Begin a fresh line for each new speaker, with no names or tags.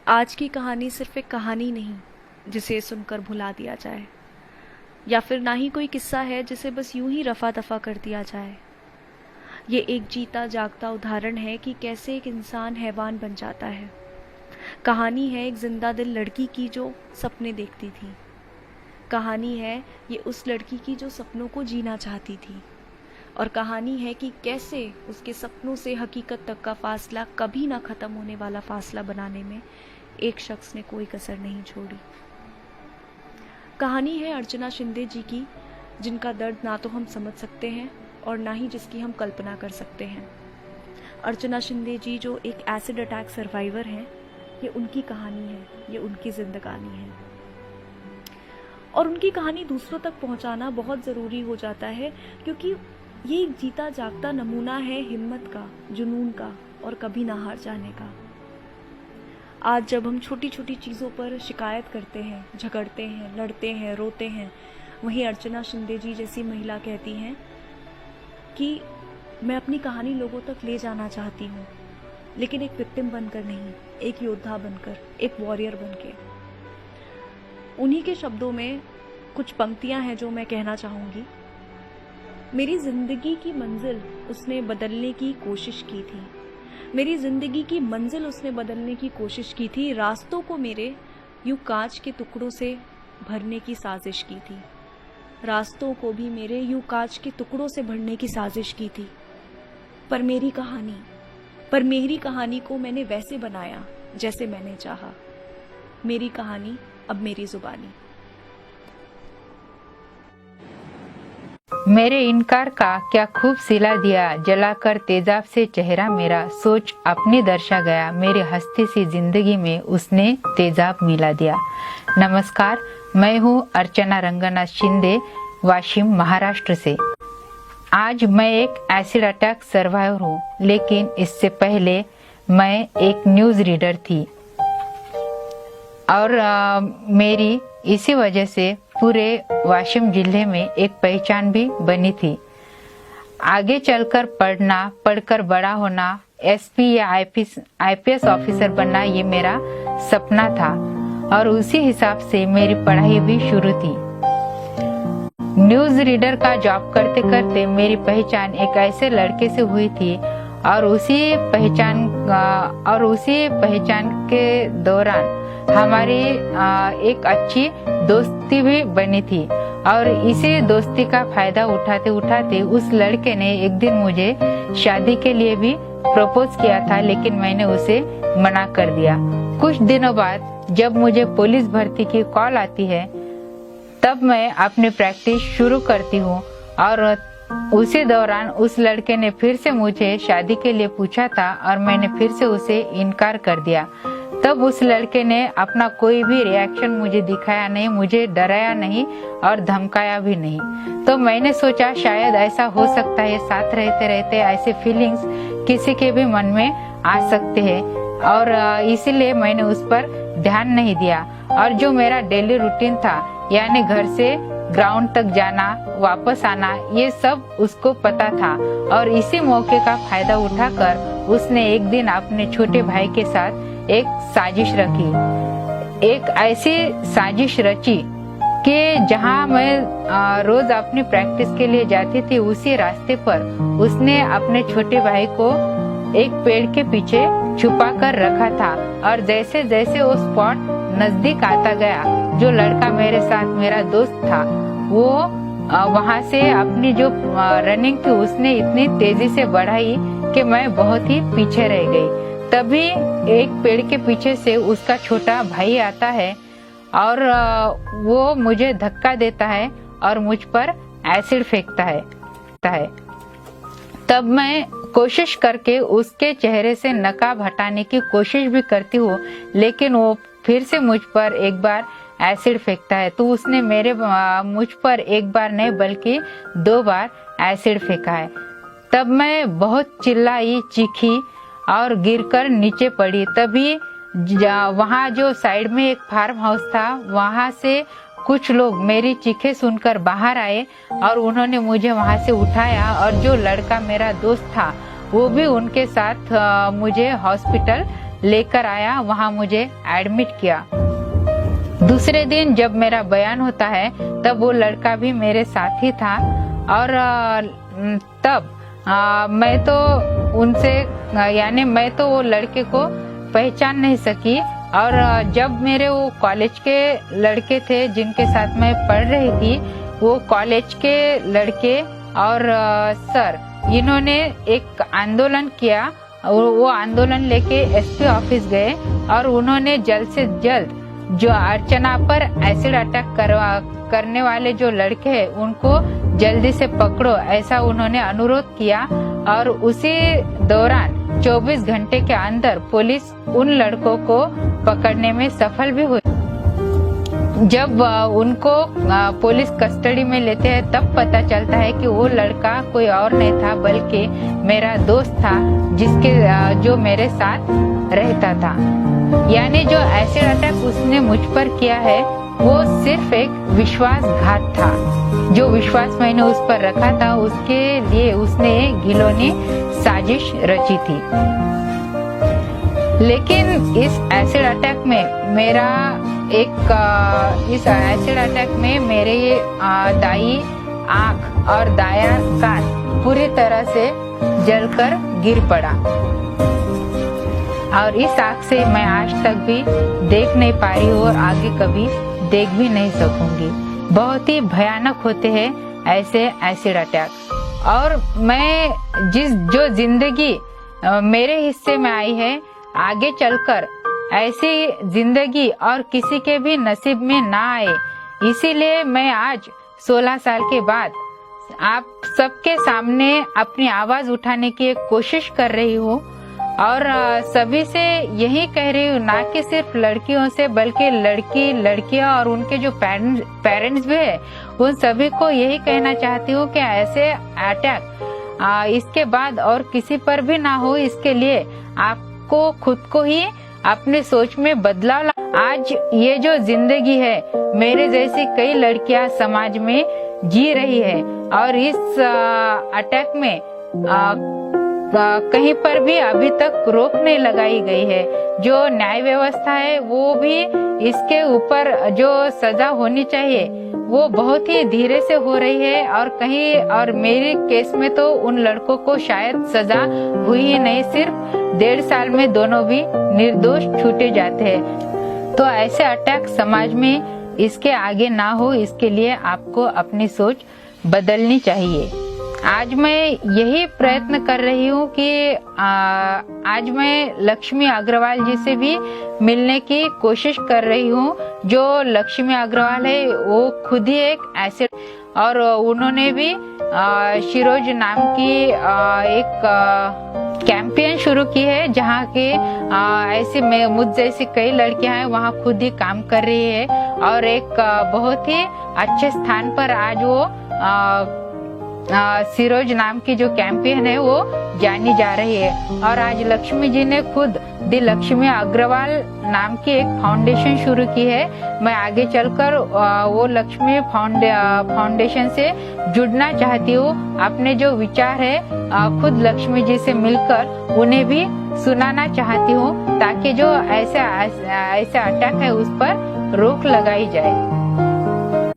आज की कहानी सिर्फ एक कहानी नहीं जिसे सुनकर भुला दिया जाए, या फिर ना ही कोई किस्सा है जिसे बस यूं ही रफा दफा कर दिया जाए। ये एक जीता जागता उदाहरण है कि कैसे एक इंसान हैवान बन जाता है। कहानी है एक जिंदा दिल लड़की की जो सपने देखती थी। कहानी है ये उस लड़की की जो सपनों को जीना चाहती थी। और कहानी है कि कैसे उसके सपनों से हकीकत तक का फासला, कभी ना ख़त्म होने वाला फासला बनाने में एक शख्स ने कोई कसर नहीं छोड़ी। कहानी है अर्चना शिंदे जी की, जिनका दर्द ना तो हम समझ सकते हैं और ना ही जिसकी हम कल्पना कर सकते हैं। अर्चना शिंदे जी जो एक एसिड अटैक सर्वाइवर हैं, ये उनकी कहानी है, ये उनकी जिंदगानी है। और उनकी कहानी दूसरों तक पहुंचाना बहुत ज़रूरी हो जाता है, क्योंकि ये एक जीता जागता नमूना है हिम्मत का, जुनून का और कभी ना हार जाने का। आज जब हम छोटी छोटी चीज़ों पर शिकायत करते हैं, झगड़ते हैं, लड़ते हैं, रोते हैं, वहीं अर्चना शिंदे जी जैसी महिला कहती हैं कि मैं अपनी कहानी लोगों तक ले जाना चाहती हूँ, लेकिन एक विक्टिम बनकर नहीं, एक योद्धा बनकर, एक वॉरियर बनके। उन्हीं के शब्दों में कुछ पंक्तियाँ हैं जो मैं कहना चाहूँगी। मेरी जिंदगी की मंजिल उसने बदलने की कोशिश की थी, मेरी जिंदगी की मंजिल उसने बदलने की कोशिश की थी। रास्तों को मेरे यूं कांच के टुकड़ों से भरने की साजिश की थी, रास्तों को भी मेरे यूं कांच के टुकड़ों से भरने की साजिश की थी। पर मेरी कहानी को मैंने वैसे बनाया जैसे मैंने चाहा। मेरी कहानी अब मेरी जुबानी।
मेरे इनकार का क्या खूब सिला दिया, जलाकर तेजाब से चेहरा मेरा, सोच अपनी दर्शा गया, मेरी हस्ती सी जिंदगी में उसने तेजाब मिला दिया। नमस्कार, मैं हूँ अर्चना रंगनाथ शिंदे, वाशिम महाराष्ट्र से। आज मैं एक एसिड अटैक सर्वाइवर हूँ, लेकिन इससे पहले मैं एक न्यूज रीडर थी और मेरी इसी वजह से पूरे वाशिम जिले में एक पहचान भी बनी थी। आगे चलकर पढ़कर बड़ा होना, एसपी या आईपीएस ऑफिसर बनना, ये मेरा सपना था और उसी हिसाब से मेरी पढ़ाई भी शुरू थी। न्यूज रीडर का जॉब करते करते मेरी पहचान एक ऐसे लड़के से हुई थी और उसी पहचान के दौरान हमारी एक अच्छी दोस्ती भी बनी थी। और इसी दोस्ती का फायदा उठाते उठाते उस लड़के ने एक दिन मुझे शादी के लिए भी प्रपोज किया था, लेकिन मैंने उसे मना कर दिया। कुछ दिनों बाद जब मुझे पुलिस भर्ती की कॉल आती है, तब मैं अपनी प्रैक्टिस शुरू करती हूँ और उसी दौरान उस लड़के ने फिर से मुझे शादी के लिए पूछा था और मैंने फिर से उसे इनकार कर दिया। तब उस लड़के ने अपना कोई भी रिएक्शन मुझे दिखाया नहीं, मुझे डराया नहीं और धमकाया भी नहीं। तो मैंने सोचा शायद ऐसा हो सकता है, साथ रहते रहते ऐसे फीलिंग्स किसी के भी मन में आ सकते हैं, और इसीलिए मैंने उस पर ध्यान नहीं दिया। और जो मेरा डेली रूटीन था, यानी घर से ग्राउंड तक जाना, वापस आना, ये सब उसको पता था। और इसी मौके का फायदा उठाकर उसने एक दिन अपने छोटे भाई के साथ एक साजिश रखी, एक ऐसी साजिश रची कि जहां मैं रोज अपनी प्रैक्टिस के लिए जाती थी, उसी रास्ते पर उसने अपने छोटे भाई को एक पेड़ के पीछे छुपा कर रखा था। और जैसे जैसे वो स्पॉट नजदीक आता गया, जो लड़का मेरे साथ मेरा दोस्त था, वो वहां से अपनी जो रनिंग थी उसने इतनी तेजी से बढ़ाई कि मैं बहुत ही पीछे रह गई। तभी एक पेड़ के पीछे से उसका छोटा भाई आता है और वो मुझे धक्का देता है और मुझ पर एसिड फेंकता है। तब मैं कोशिश करके उसके चेहरे से नकाब हटाने की कोशिश भी करती हूँ, लेकिन वो फिर से मुझ पर एक बार एसिड फेंकता है। तो उसने मुझ पर एक बार नहीं बल्कि 2 बार एसिड फेंका है। तब मैं बहुत चिल्लाई, चीखी और गिरकर नीचे पड़ी। तभी वहाँ जो साइड में एक फार्म हाउस था, वहाँ से कुछ लोग मेरी चीखें सुनकर बाहर आए और उन्होंने मुझे वहाँ से उठाया, और जो लड़का मेरा दोस्त था वो भी उनके साथ मुझे हॉस्पिटल लेकर आया, वहाँ मुझे एडमिट किया। दूसरे दिन जब मेरा बयान होता है तब वो लड़का भी मेरे साथ ही था और तब मैं तो उनसे यानी मैं तो वो लड़के को पहचान नहीं सकी। और जब मेरे वो कॉलेज के लड़के थे जिनके साथ मैं पढ़ रही थी, वो कॉलेज के लड़के और सर इन्होंने एक आंदोलन किया और वो आंदोलन लेके एसपी ऑफिस गए और उन्होंने जल्द से जल्द जो अर्चना पर एसिड अटैक करने वाले जो लड़के हैं उनको जल्दी से पकड़ो, ऐसा उन्होंने अनुरोध किया। और उसी दौरान 24 घंटे के अंदर पुलिस उन लड़कों को पकड़ने में सफल भी हुई। जब उनको पुलिस कस्टडी में लेते हैं तब पता चलता है कि वो लड़का कोई और नहीं था बल्कि मेरा दोस्त था, जो मेरे साथ रहता था। यानी जो एसिड अटैक उसने मुझ पर किया है वो सिर्फ एक विश्वासघात था। जो विश्वास मैंने उस पर रखा था उसके लिए उसने घिनौनी साजिश रची थी। लेकिन इस एसिड अटैक में मेरे दाई आंख और दायां कान पूरी तरह से जलकर गिर पड़ा और इस आंख से मैं आज तक भी देख नहीं पा रही हूँ और आगे कभी देख भी नहीं सकूंगी। बहुत ही भयानक होते हैं ऐसे एसिड अटैक। और मैं जो जिंदगी मेरे हिस्से में आई है, आगे चलकर ऐसी जिंदगी और किसी के भी नसीब में ना आए, इसीलिए मैं आज 16 साल के बाद आप सबके सामने अपनी आवाज उठाने की एक कोशिश कर रही हूँ और सभी से यही कह रही हूँ, ना कि सिर्फ लड़कियों से बल्कि लड़कियां और उनके जो पेरेंट्स भी है उन सभी को यही कहना चाहती हूँ कि ऐसे अटैक इसके बाद और किसी पर भी ना हो। इसके लिए आपको खुद को ही अपने सोच में बदलाव आज ये जो जिंदगी है मेरे जैसी कई लड़कियां समाज में जी रही है और इस अटैक में कहीं पर भी अभी तक रोक नहीं लगाई गई है। जो न्याय व्यवस्था है वो भी इसके ऊपर जो सजा होनी चाहिए वो बहुत ही धीरे से हो रही है और मेरे केस में तो उन लड़कों को शायद सजा हुई ही नहीं, सिर्फ 1.5 साल में दोनों भी निर्दोष छूटे जाते हैं। तो ऐसे अटैक समाज में इसके आगे ना हो, इसके लिए आपको अपनी सोच बदलनी चाहिए। आज मैं यही प्रयत्न कर रही हूँ कि आज मैं लक्ष्मी अग्रवाल जी से भी मिलने की कोशिश कर रही हूँ। जो लक्ष्मी अग्रवाल है वो खुद ही एक एसिड और उन्होंने भी शिरोज नाम की एक कैंपेन शुरू की है जहाँ के ऐसे मुझ जैसी कई लड़कियां हैं वहाँ खुद ही काम कर रही है और एक बहुत ही अच्छे स्थान पर आज वो सिरोज नाम की जो कैंपेन है वो जानी जा रही है। और आज लक्ष्मी जी ने खुद दी लक्ष्मी अग्रवाल नाम की एक फाउंडेशन शुरू की है। मैं आगे चलकर वो लक्ष्मी फाउंडेशन से जुड़ना चाहती हूँ। अपने जो विचार है खुद लक्ष्मी जी से मिलकर उन्हें भी सुनाना चाहती हूँ ताकि जो ऐसा अटैक है उस पर रोक लगाई जाए।